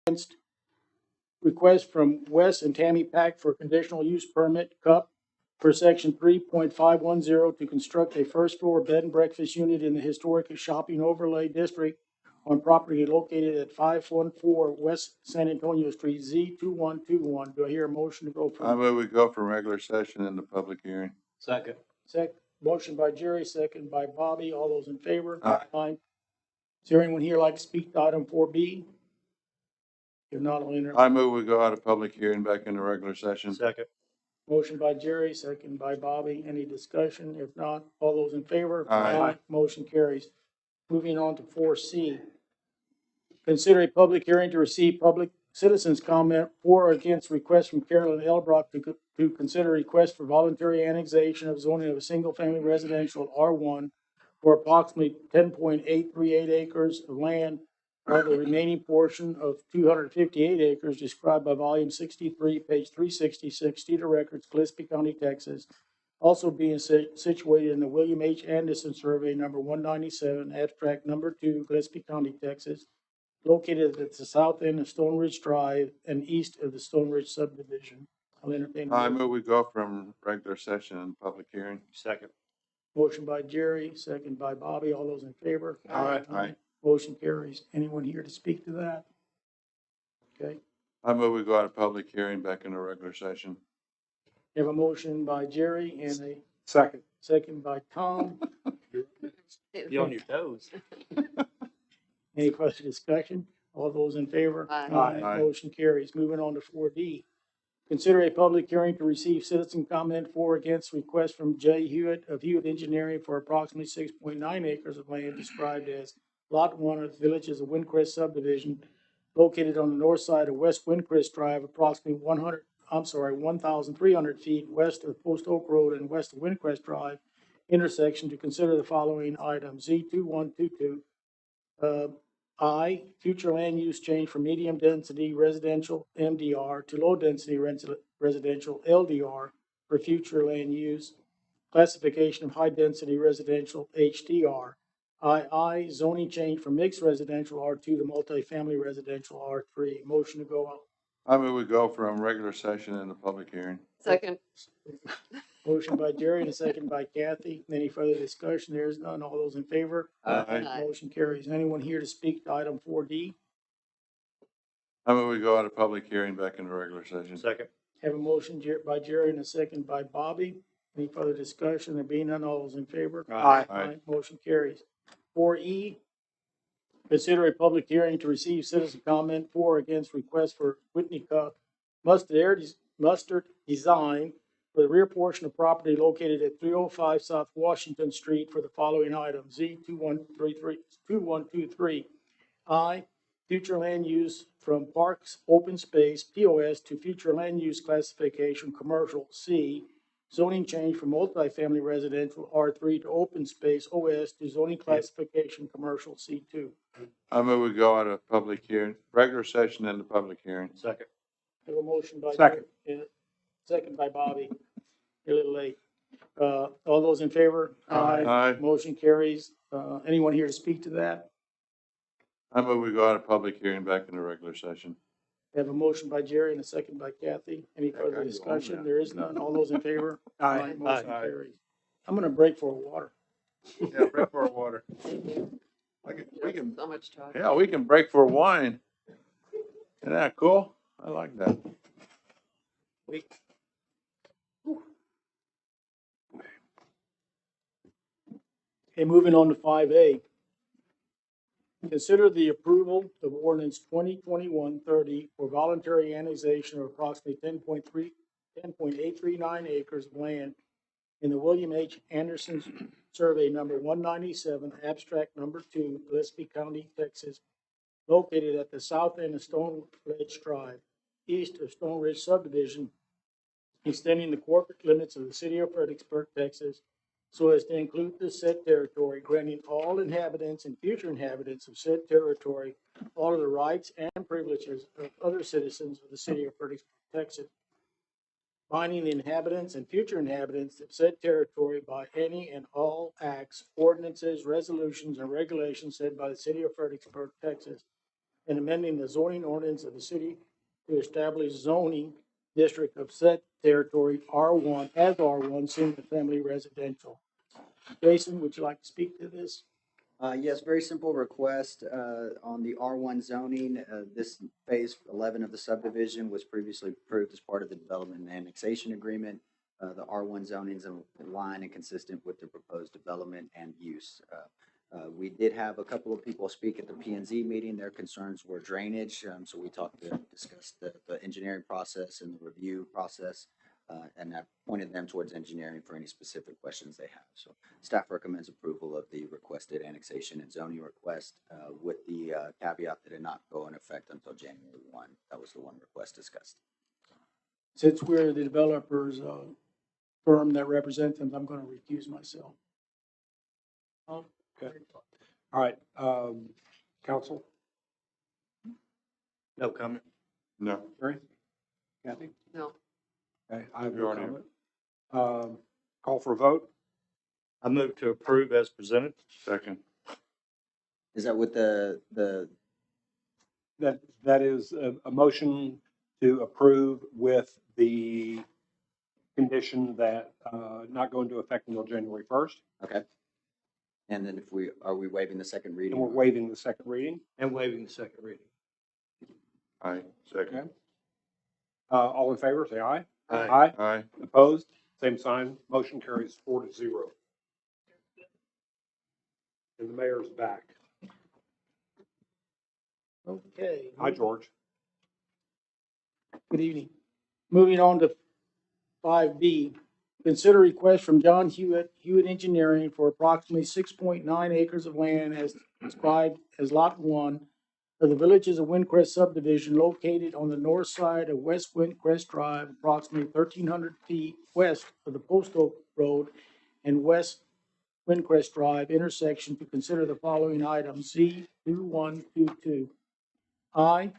against request from Wes and Tammy Pack for conditional use permit CUP for section 3.510 to construct a first floor bed and breakfast unit in the historic shopping overlay district on property located at 514 West San Antonio Street, Z2121. Do I hear a motion to go I from? move we go from regular session into public hearing. Second. Motion by Jerry, second by Bobby. All those in favor? Aye. Is there anyone here like to speak to item 4B? If not, I'll enter. I move we go out of public hearing back into regular session. Second. Motion by Jerry, second by Bobby. Any discussion? If not, all those in favor? Aye. Motion carries. Moving on to 4C. Consider a public hearing to receive public citizens' comment for or against request from Carolyn Elbrock to consider request for voluntary annexation of zoning of a single-family residential R1 for approximately 10.838 acres of land, while the remaining portion of 258 acres described by volume 63, page 366, Deed of Records, Gillespie County, Texas, also being situated in the William H. Anderson Survey number 197, abstract number 2, Gillespie County, Texas, located at the south end of Stone Ridge Drive and east of the Stone Ridge subdivision. I'll entertain. I move we go from regular session and public hearing. Second. Motion by Jerry, second by Bobby. All those in favor? Aye. Motion carries. Anyone here to speak to that? Okay. I move we go out of public hearing back into regular session. We have a motion by Jerry and a Second. second by Tom. Be on your toes. Any further discussion? All those in favor? Aye. Aye. Motion carries. Moving on to 4D. Consider a public hearing to receive citizen comment for or against request from Jay Hewitt of Hewitt Engineering for approximately 6.9 acres of land described as Lot 1 of the Villages of Windcrest subdivision located on the north side of West Windcrest Drive, approximately 1,300 feet west of Post Oak Road and west of Windcrest Drive intersection to consider the following items. Z2122. I, future land use change from medium density residential MDR to low density residential LDR for future land use. Classification of high density residential HDR. II, zoning change from mixed residential R2 to multifamily residential R3. Motion to go out. I move we go from regular session into public hearing. Second. Motion by Jerry and a second by Kathy. Any further discussion? There is none. All those in favor? Aye. Motion carries. Anyone here to speak to item 4D? I move we go out of public hearing back into regular session. Second. Have a motion by Jerry and a second by Bobby. Any further discussion? There being none, all those in favor? Aye. Motion carries. 4E, consider a public hearing to receive citizen comment for or against request for Whitney Cup mustard design for the rear portion of property located at 305 South Washington Street for the following items. Z2123. I, future land use from parks, open space, POS to future land use classification, commercial. C, zoning change from multifamily residential R3 to open space OS to zoning classification, commercial C2. I move we go out of public hearing, regular session into public hearing. Second. Have a motion by. Second. Second by Bobby. You're a little late. All those in favor? Aye. Motion carries. Anyone here to speak to that? I move we go out of public hearing back into regular session. Have a motion by Jerry and a second by Kathy. Any further discussion? There is none. All those in favor? Motion Aye. carries. I'm gonna break for water. Yeah, break for water. We can, So much talk. yeah, we can break for wine. Isn't that cool? I like that. Okay, moving on to 5A. Consider the approval of ordinance 2021-30 for voluntary annexation of approximately 10.839 acres of land in the William H. Anderson Survey number 197, abstract number 2, Gillespie County, Texas, located at the south end of Stone Ridge Drive, east of Stone Ridge subdivision, extending the corporate limits of the city of Fredericksburg, Texas, so as to include the said territory, granting all inhabitants and future inhabitants of said territory all of the rights and privileges of other citizens of the city of Fredericksburg, Texas, binding the inhabitants and future inhabitants of said territory by any and all acts, ordinances, resolutions, and regulations said by the city of Fredericksburg, Texas, and amending the zoning ordinance of the city to establish zoning district of said territory R1 as R1 single-family residential. Jason, would you like to speak to this? Yes, very simple request, on the R1 zoning. This phase 11 of the subdivision was previously approved as part of the development and annexation agreement. The R1 zoning is in line and consistent with the proposed development and use. We did have a couple of people speak at the P and Z meeting. Their concerns were drainage. So we discussed the engineering process and the review process. And I pointed them towards engineering for any specific questions they have. So staff recommends approval of the requested annexation and zoning request, with the caveat that it not go in effect until January 1. That was the one request discussed. Since we're the developer's firm that represents them, I'm going to recuse myself. Okay. All right, council, No comment. No. Mary, Kathy? No. Okay, I have You no already- comment. Call for a vote? I move to approve as presented. Second. Is that with the That is a motion to approve with the condition that not go into effect until January 1st, okay? And then are we waiving the second reading? and we're waiving the second reading. And waiving the second reading. Aye. Second. Okay. All in favor, say aye. Aye. Aye. Opposed? Same sign. Motion carries 4-0. And the mayor's back. Okay. Hi, George. Good evening. Moving on to 5B, consider request from John Hewitt Engineering for approximately 6.9 acres of land as described as Lot 1 of the Villages of Windcrest subdivision located on the north side of West Windcrest Drive, approximately 1,300 feet west of the Post Oak Road and West Windcrest Drive intersection to consider the following items: Z2122. I,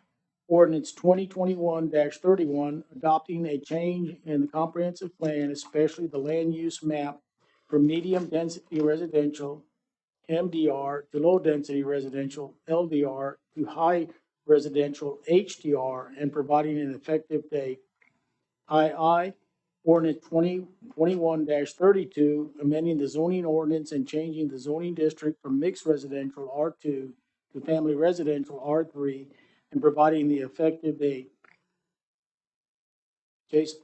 Ordinance 2021-31, adopting a change in the comprehensive plan, especially the land use map from medium-density residential, MDR, to low-density residential, LDR, to high residential, HDR, and providing an effective date. II, Ordinance 2021-32, amending the zoning ordinance and changing the zoning district from mixed residential R2 to family residential R3, and providing the effective date. Jason?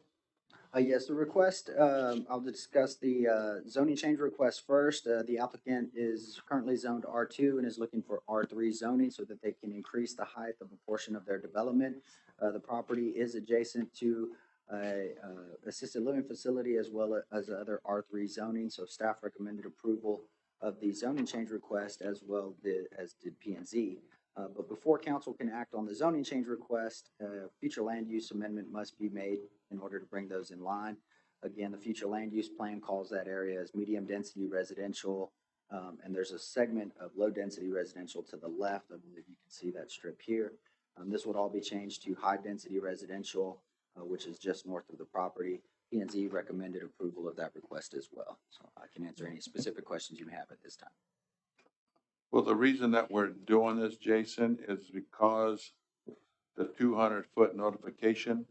Yes, the request, I'll discuss the zoning change request first. The applicant is currently zoned R2 and is looking for R3 zoning so that they can increase the height of a portion of their development. The property is adjacent to a assisted living facility as well as other R3 zoning, so staff recommended approval of the zoning change request as well as did P and Z. But before council can act on the zoning change request, future land use amendment must be made in order to bring those in line. Again, the future land use plan calls that area as medium density residential, and there's a segment of low density residential to the left. I believe you can see that strip here. This would all be changed to high density residential, which is just north of the property. P and Z recommended approval of that request as well. So I can answer any specific questions you have at this time. Well, the reason that we're doing this, Jason, is because the 200-foot notification,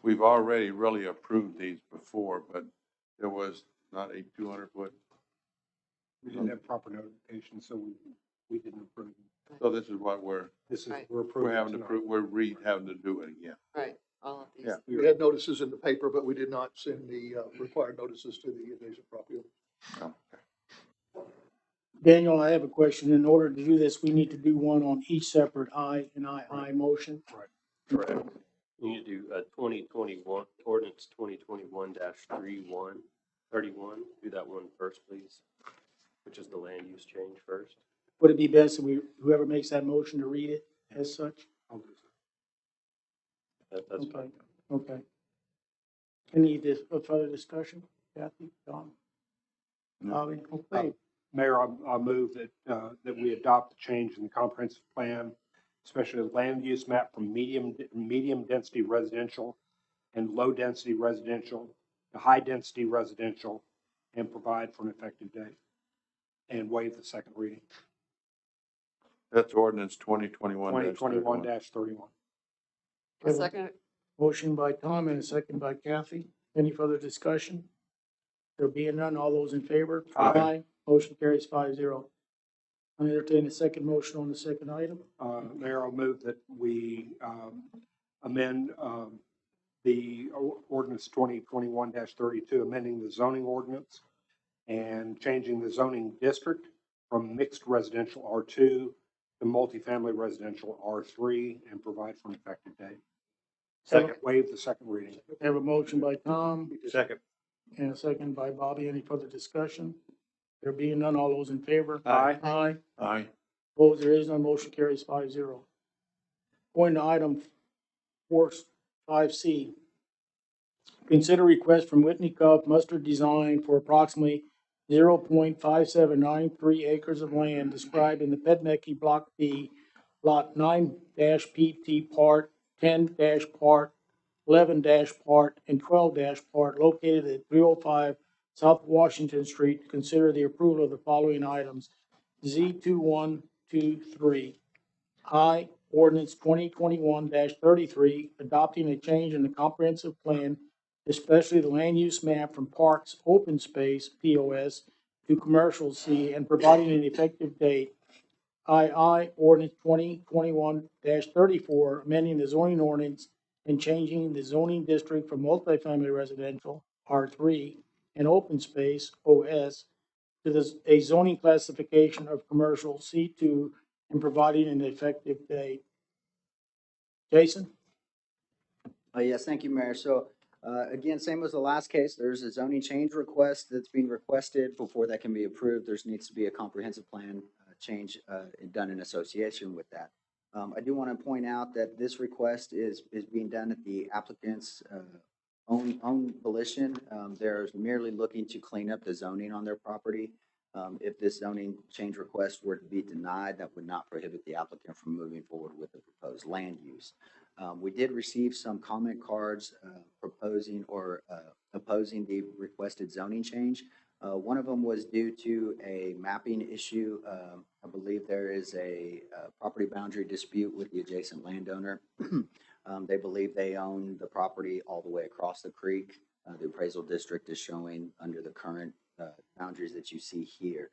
we've already really approved these before, but there was not a 200-foot. We didn't have proper notification, so we didn't approve. So this is what we're Right. We're approving having to tonight. prove, having to do it again. Right, all of these. Yeah. We had notices in the paper, but we did not send the required notices to the adjacent property owners. Oh, Daniel, I have a question. In order to do this, we need to do one on each separate I and II motion. Correct. You need to do 2021, ordinance 2021-31, do that one first, please, which is the land use change first. Would it be best if whoever makes that motion to read it as such? I'll do That's Okay, fine. okay. Any further discussion? Kathy, Don? No. Bobby? Okay. Mayor, I move that we adopt the change in the comprehensive plan, especially the land use map from medium density residential and low density residential to high density residential, and provide for an effective date and waive the second reading. That's ordinance 2021 2021 31. 31. Have a Second it. motion by Tom and a second by Kathy. Any further discussion? There being none, all those in favor? Aye. Motion carries 5-0. I entertain a second motion on the second item. Mayor, I'll move that we amend the ordinance 2021 32, amending the zoning ordinance and changing the zoning district from mixed residential R2 to multifamily residential R3 and provide for an effective date. Second, waive the second reading. Have a motion by Tom Second. and a second by Bobby. Any further discussion? There being none, all those in favor? Aye. Aye. Aye. Opposed, there is none. Motion carries 5-0. Going to item 5C. Consider request from Whitney Cup Mustard Design for approximately 0.5793 acres of land described in the Pedmecki Block B, Lot 9-PT Part, 10-Part, 11-Part, and 12-Part located at 305 South Washington Street. Consider the approval of the following items. Z2123. I, ordinance 2021-33, adopting a change in the comprehensive plan, especially the land use map from parks open space, POS, to commercial C, and providing an effective date. II, ordinance 2021-34, amending the zoning ordinance and changing the zoning district from multifamily residential, R3, and open space, OS, to a zoning classification of commercial C2 and providing an effective date. Jason? Yes, thank you, Mayor. So, again, same as the last case, there's a zoning change request that's being requested. Before that can be approved, there needs to be a comprehensive plan change done in association with that. I do want to point out that this request is being done at the applicant's own volition. They're merely looking to clean up the zoning on their property. If this zoning change request were to be denied, that would not prohibit the applicant from moving forward with the proposed land use. We did receive some comment cards proposing or opposing the requested zoning change. One of them was due to a mapping issue. I believe there is a property boundary dispute with the adjacent landowner. They believe they own the property all the way across the creek. The appraisal district is showing under the current boundaries that you see here.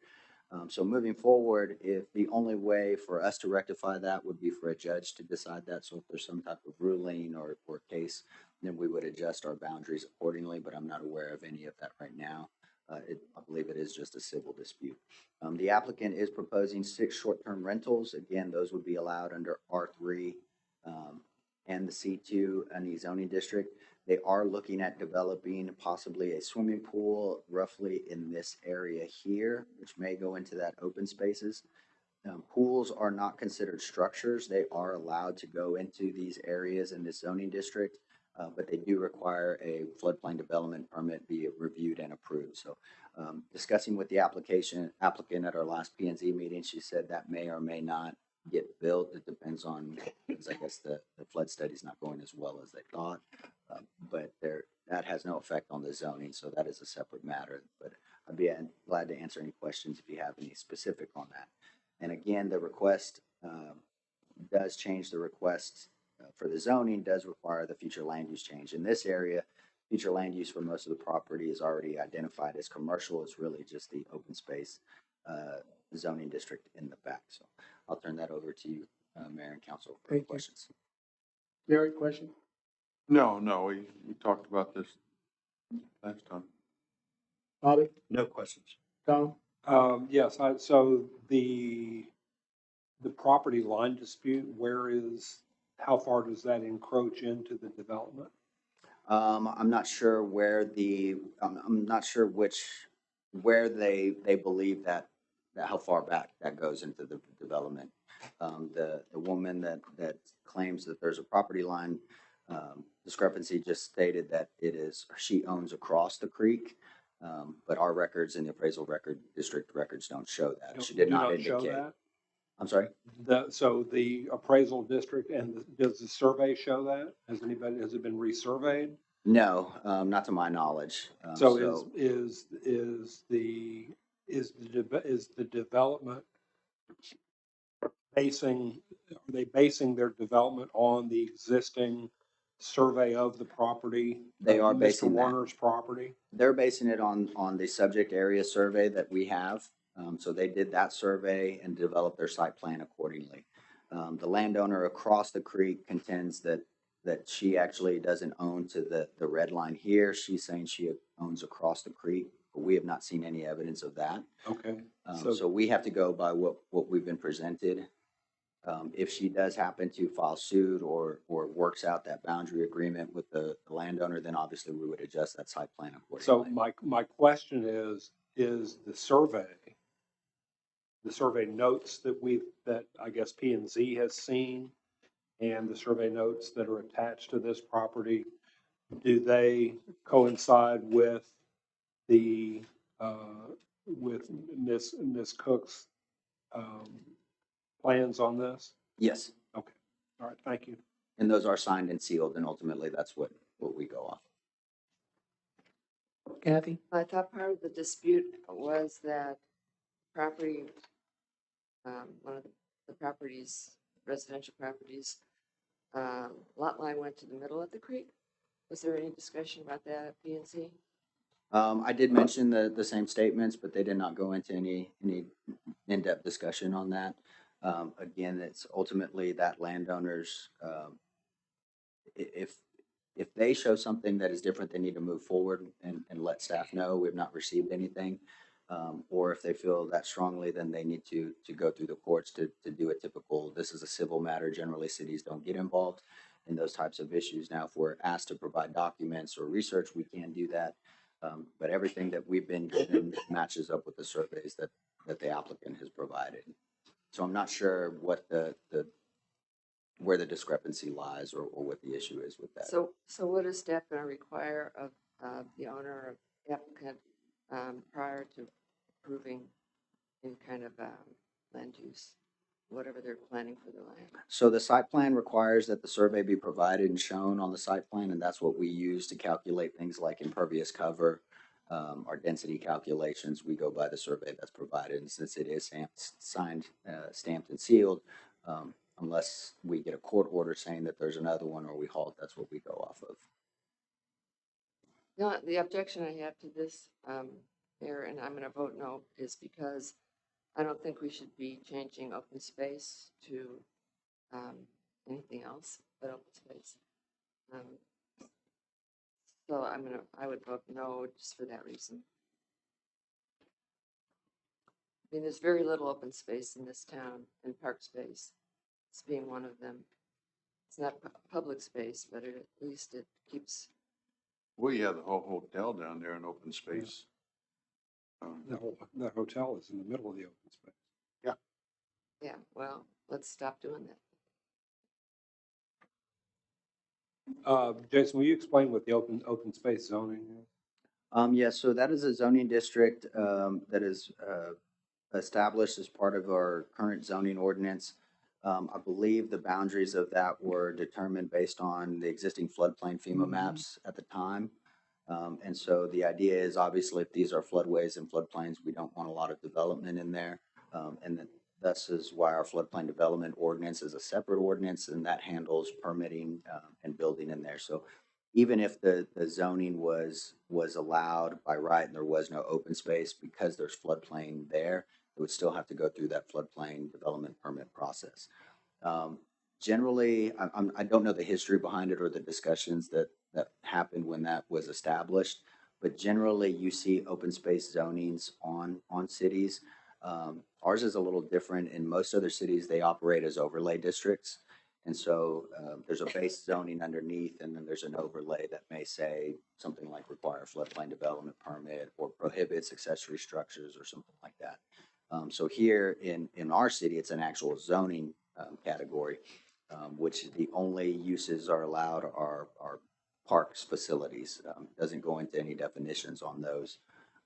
So moving forward, if the only way for us to rectify that would be for a judge to decide that. So if there's some type of ruling or case, then we would adjust our boundaries accordingly, but I'm not aware of any of that right now. I believe it is just a civil dispute. The applicant is proposing 6 short-term rentals. Again, those would be allowed under R3 and the C2 and the zoning district. They are looking at developing possibly a swimming pool roughly in this area here, which may go into that open spaces. Pools are not considered structures. They are allowed to go into these areas in this zoning district, but they do require a floodplain development permit be reviewed and approved. So discussing with the applicant at our last P&Z meeting, she said that may or may not get built. It depends on, because I guess the flood study is not going as well as they thought. But that has no effect on the zoning, so that is a separate matter. But I'd be glad to answer any questions if you have any specific on that. And again, the request does change. The request for the zoning does require the future land use change. In this area, future land use for most of the property is already identified as commercial. It's really just the open space zoning district in the back. So I'll turn that over to you, Mayor and Council, for questions. Gary, question? No, we talked about this last time. Bobby? No questions. Tom? Yes, so the property line dispute, how far does that encroach into the development? I'm not sure where I'm not sure where they believe that how far back that goes into the development. The woman that claims that there's a property line discrepancy just stated that she owns across the creek, but our records and the appraisal district records don't show that. She did not indicate. Show that? I'm sorry? So the appraisal district does the survey show that? Has it been resurveyed? No, not to my knowledge. So is the development basing their development on the existing survey of the property? They are Mr. basing that. Warner's property? They're basing it on the subject area survey that we have. So they did that survey and developed their site plan accordingly. The landowner across the creek contends that she actually doesn't own to the red line here. She's saying she owns across the creek, but we have not seen any evidence of that. Okay, So we have to go by what we've been presented. If she does happen to file suit or works out that boundary agreement with the landowner, then obviously we would adjust that site plan so accordingly. my question is the survey notes that I guess P and Z has seen, and the survey notes that are attached to this property, do they coincide with the, with Ms. Cook's, plans on this? Yes, Okay, all right, thank you. and those are signed and sealed, and ultimately that's what we go off. Kathy? I thought part of the dispute was that property, one of the properties, residential properties, lot line went to the middle of the creek. Was there any discussion about that at P and Z? I did mention the same statements, but they did not go into any in-depth discussion on that. Again, it's ultimately that landowner's, if they show something that is different, they need to move forward and let staff know we've not received anything. Or if they feel that strongly, then they need to go through the courts to do a typical, this is a civil matter. Generally, cities don't get involved in those types of issues. Now, if we're asked to provide documents or research, we can do that. But everything that we've been given matches up with the surveys that the applicant has provided. So I'm not sure what where the discrepancy lies or what the issue is with that. So what is staff going to require of the owner or applicant prior to approving any kind of land use, whatever they're planning for the land? So the site plan requires that the survey be provided and shown on the site plan, and that's what we use to calculate things like impervious cover, our density calculations. We go by the survey that's provided, and since it is signed, stamped and sealed, unless we get a court order saying that there's another one or we halt, that's what we go off of. No, the objection I have to this, Mayor, and I'm going to vote no, is because I don't think we should be changing open space to anything else but open space. So I would vote no just for that reason. I mean, there's very little open space in this town, and park space, it's being one of them. It's not public space, but at least it keeps. We have the whole hotel down there in open space. The hotel is in the middle of the open space. Yeah, well, let's stop doing that. Jason, will you explain what the open space zoning is? Yes, so that is a zoning district that is established as part of our current zoning ordinance. I believe the boundaries of that were determined based on the existing floodplain FEMA maps at the time. And so the idea is obviously if these are floodways and floodplains, we don't want a lot of development in there. And thus is why our floodplain development ordinance is a separate ordinance, and that handles permitting and building in there. So even if the zoning was allowed by right and there was no open space, because there's floodplain there, it would still have to go through that floodplain development permit process. Generally, I don't know the history behind it or the discussions that happened when that was established, but generally you see open space zonings on cities. Ours is a little different. In most other cities, they operate as overlay districts. And so there's a base zoning underneath, and then there's an overlay that may say something like require a floodplain development permit or prohibits accessory structures or something like that. So here in our city, it's an actual zoning category, which the only uses are allowed are parks facilities. Doesn't go into any definitions on those,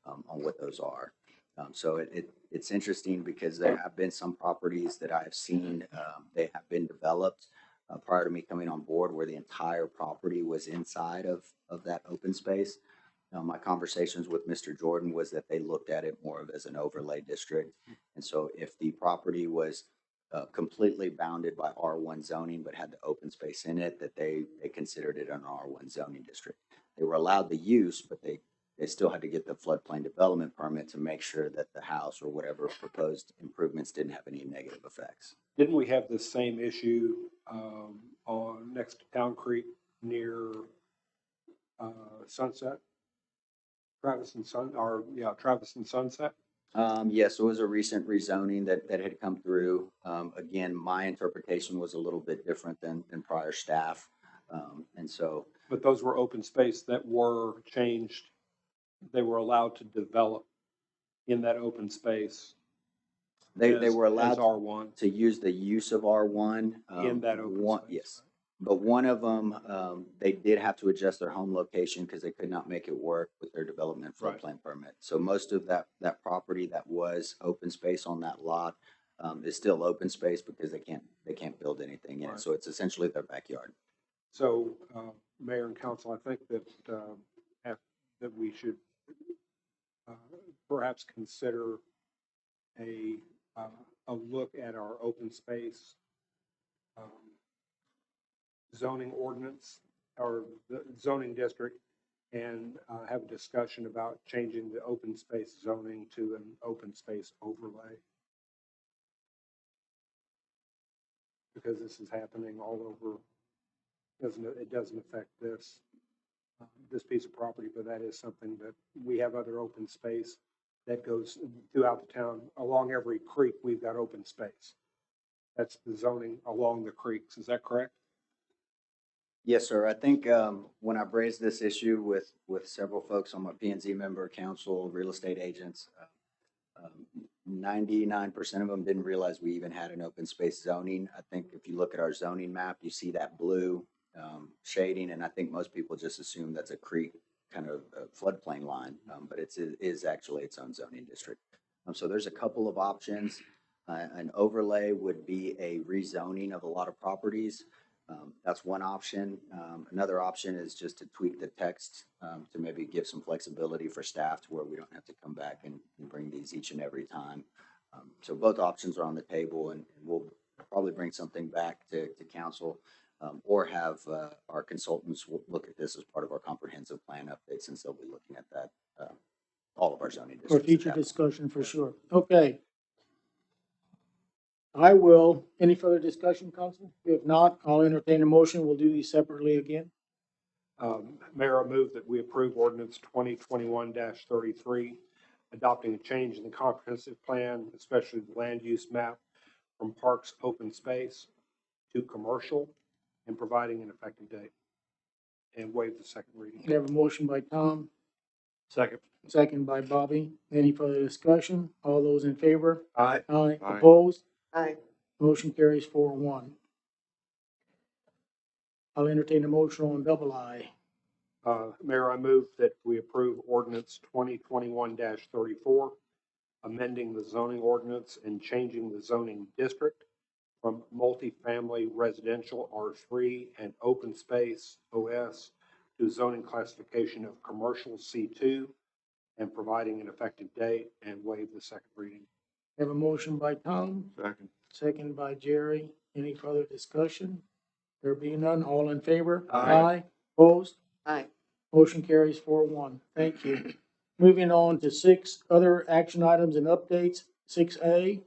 on what those are. So it's interesting because there have been some properties that I've seen, they have been developed prior to me coming on board where the entire property was inside of that open space. My conversations with Mr. Jordan was that they looked at it more of as an overlay district. And so if the property was completely bounded by R1 zoning, but had the open space in it, that they considered it an R1 zoning district. They were allowed the use, but they still had to get the floodplain development permit to make sure that the house or whatever proposed improvements didn't have any negative effects. Didn't we have this same issue, on, next to Town Creek near, Sunset? Travis and Sunset? Yes, it was a recent rezoning that had come through. Again, my interpretation was a little bit different than prior staff. And so, But those were open space that were changed. They were allowed to develop in that open space. they as- were as allowed R1 to use the use of R1. in that open one- space. Yes, but one of them, they did have to adjust their home location because they could not make it work with their development Right. floodplain permit. So most of that property that was open space on that lot, is still open space because they can't build anything in it. Right. So it's essentially their backyard. So, Mayor and Council, I think that, that we should, perhaps consider a look at our open space, zoning ordinance or the zoning district, and have a discussion about changing the open space zoning to an open space overlay. Because this is happening all over. It doesn't affect this piece of property, but that is something that we have other open space that goes throughout the town. Along every creek, we've got open space. That's the zoning along the creeks. Is that correct? Yes, sir. I think, when I've raised this issue with several folks on my P and Z member council, real estate agents, 99% of them didn't realize we even had an open space zoning. I think if you look at our zoning map, you see that blue shading, and I think most people just assume that's a creek kind of floodplain line, but it is actually its own zoning district. So there's a couple of options. An overlay would be a rezoning of a lot of properties. That's one option. Another option is just to tweak the text to maybe give some flexibility for staff to where we don't have to come back and bring these each and every time. So both options are on the table, and we'll probably bring something back to council, or have our consultants look at this as part of our comprehensive plan update, since they'll be looking at that, all of our zoning districts. For at future that point. discussion, for sure. Okay. Any further discussion, council? If not, I'll entertain a motion. We'll do these separately again. Mayor, I move that we approve ordinance 2021-33, adopting a change in the comprehensive plan, especially the land use map from parks open space to commercial, and providing an effective date, and waive the second reading. We have a motion by Tom, Second. second by Bobby. Any further discussion? All those in favor? Aye. Aye. Aye. Opposed? Aye. Motion carries 4-1. I'll entertain a motion on double I. Mayor, I move that we approve ordinance 2021-34, amending the zoning ordinance and changing the zoning district from multifamily residential R3 and open space OS to zoning classification of commercial C2, and providing an effective date, and waive the second reading. Have a motion by Tom, Second. second by Jerry. Any further discussion? There being none, all in favor? Aye. Opposed? Aye. Motion carries 4-1. Thank you. Moving on to 6 other action items and updates. 6A,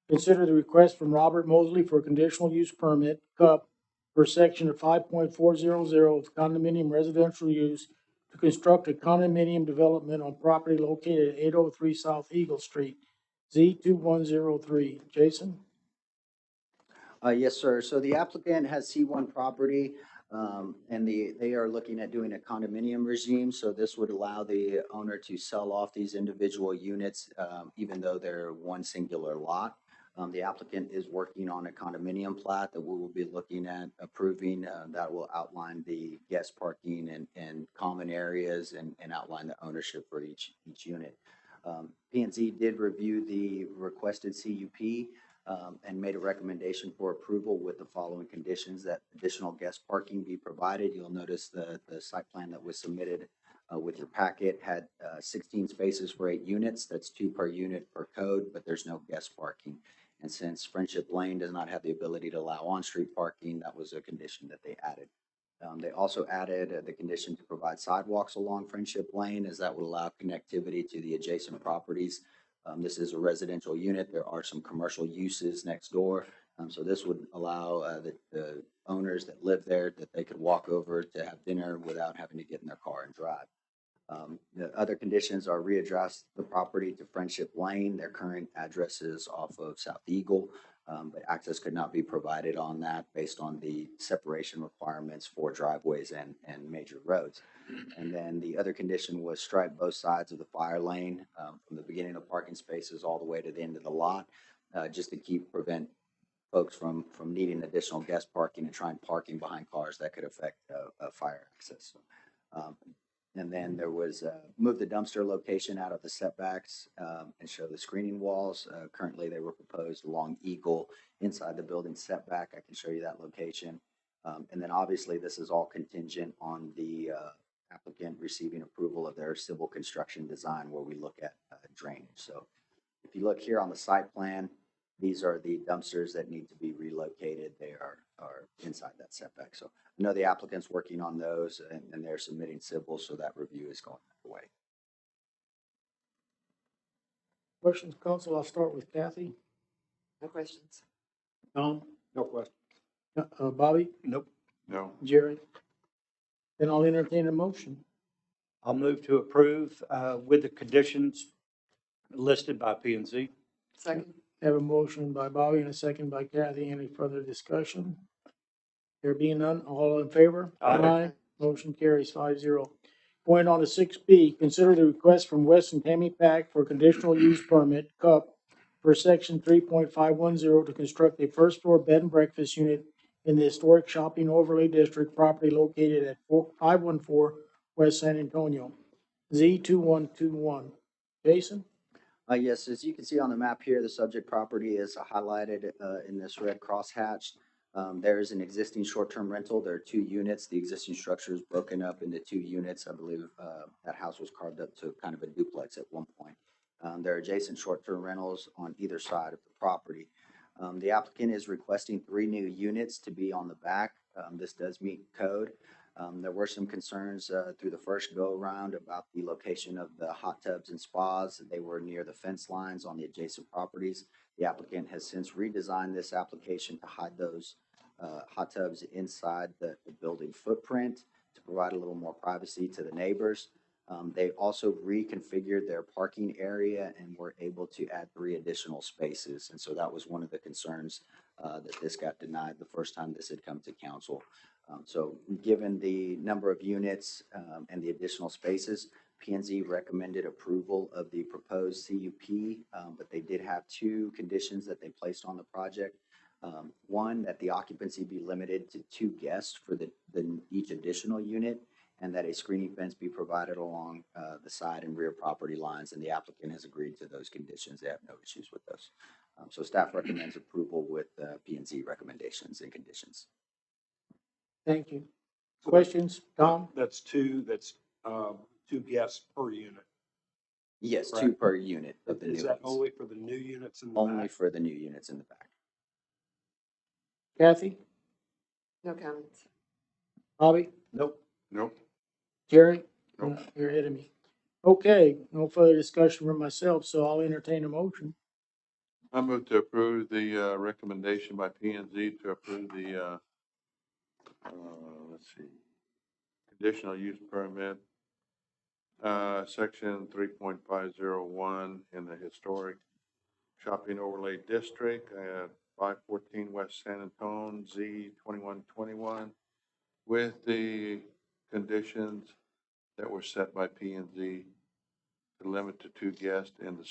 consider the request from Robert Mosley for a conditional use permit, CUP, for section of 5.400 of condominium residential use to construct a condominium development on property located at 803 South Eagle Street, Z2103. Jason? Yes, sir. So the applicant has C1 property, and they are looking at doing a condominium regime. So this would allow the owner to sell off these individual units, even though they're one singular lot. The applicant is working on a condominium plat that we will be looking at approving, that will outline the guest parking and common areas and outline the ownership for each unit. P&Z did review the requested CUP, and made a recommendation for approval with the following conditions: that additional guest parking be provided. You'll notice the site plan that was submitted with your packet had 16 spaces for 8 units. That's 2 per unit per code, but there's no guest parking. And since Friendship Lane does not have the ability to allow on-street parking, that was a condition that they added. They also added the condition to provide sidewalks along Friendship Lane, as that would allow connectivity to the adjacent properties. This is a residential unit. There are some commercial uses next door. So this would allow the owners that live there that they could walk over to have dinner without having to get in their car and drive. The other conditions are readdress the property to Friendship Lane. Their current address is off of South Eagle, but access could not be provided on that based on the separation requirements for driveways and major roads. And then the other condition was stripe both sides of the fire lane from the beginning of parking spaces all the way to the end of the lot, just to prevent folks from needing additional guest parking and trying parking behind cars that could affect fire access. And then there was move the dumpster location out of the setbacks and show the screening walls. Currently, they were proposed along Eagle inside the building setback. I can show you that location. And then obviously, this is all contingent on the applicant receiving approval of their civil construction design where we look at drainage. So if you look here on the site plan, these are the dumpsters that need to be relocated. They are inside that setback. So I know the applicant's working on those and they're submitting civil, so that review is going underway. Questions, council? I'll start with Kathy. No questions. Tom? No question. Bobby? Nope. No. Jerry? Then I'll entertain a motion. I'll move to approve with the conditions listed by P and Z. Second. Have a motion by Bobby and a second by Kathy. Any further discussion? There being none, all in favor? Aye. Motion carries 5-0. Going on to 6B, consider the request from Weston Tammy Pack for conditional use permit, CUP, for section 3.510 to construct a first floor bed and breakfast unit in the historic shopping overlay district property located at 514 West San Antonio, Z2121. Jason? Yes, as you can see on the map here, the subject property is highlighted in this red crosshatched. There is an existing short-term rental. There are 2 units. The existing structure is broken up into 2 units. I believe that house was carved up to kind of a duplex at one point. There are adjacent short-term rentals on either side of the property. The applicant is requesting 3 new units to be on the back. This does meet code. There were some concerns through the first go-around about the location of the hot tubs and spas. They were near the fence lines on the adjacent properties. The applicant has since redesigned this application to hide those hot tubs inside the building footprint to provide a little more privacy to the neighbors. They also reconfigured their parking area and were able to add 3 additional spaces. And so that was one of the concerns that this got denied the first time this had come to council. So given the number of units and the additional spaces, P&Z recommended approval of the proposed CUP, but they did have 2 conditions that they placed on the project. One, that the occupancy be limited to 2 guests for each additional unit, and that a screening fence be provided along the side and rear property lines, and the applicant has agreed to those conditions. They have no issues with those. So staff recommends approval with P&Z recommendations and conditions. Thank you. Questions? Tom? That's 2 guests per unit. Yes, Correct. 2 per unit of the new Is that ones. only for the new units in the Only back? for the new units in the back. Kathy? No comments. Bobby? Nope. Nope. Jerry? Nope. You're ahead of me. Okay, no further discussion from myself, so I'll entertain a motion. I move to approve the recommendation by P and Z to approve the, let's see, conditional use permit, section 3.501 in the historic shopping overlay district at 514 West San Antonio, Z2121, with the conditions that were set by P and Z to limit to 2 guests and the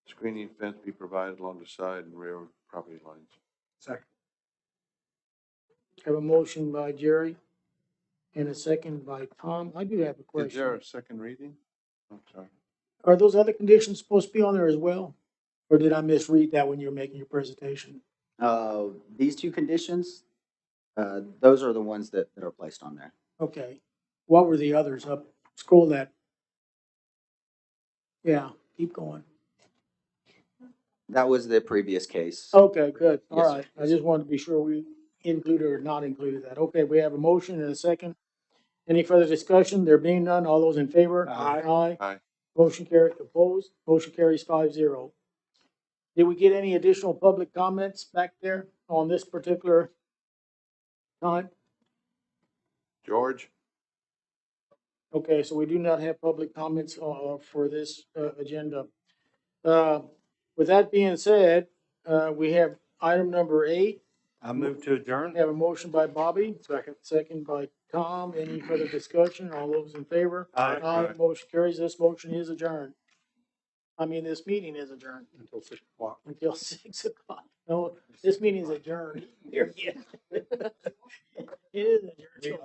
screening fence be provided along the side and rear property lines. Second. Have a motion by Jerry and a second by Tom. I do have a Is there question. a second reading? I'm sorry. Are those other conditions supposed to be on there as well? Or did I misread that when you were making your presentation? These 2 conditions, those are the ones that are placed on there. Okay. What were the others? Up, scroll that. Yeah, keep going. That was the previous case. Okay, good. All Yes, sir. right. I just wanted to be sure we included or not included that. Okay, we have a motion and a second. Any further discussion? There being none, all those in favor? Aye. Aye. Aye. Motion carried, opposed, motion carries 5-0. Did we get any additional public comments back there on this particular time? George? Okay, so we do not have public comments, for this, agenda. Uh, with that being said, we have item number 8. I move to adjourn. Have a motion by Bobby, Second. second by Tom. Any further discussion? All those in favor? Aye. Aye, motion carries. This motion is adjourned. I mean, this meeting is adjourned Until 6 o'clock. until 6 o'clock. No, this meeting is adjourned. Here, yeah. It is adjourned.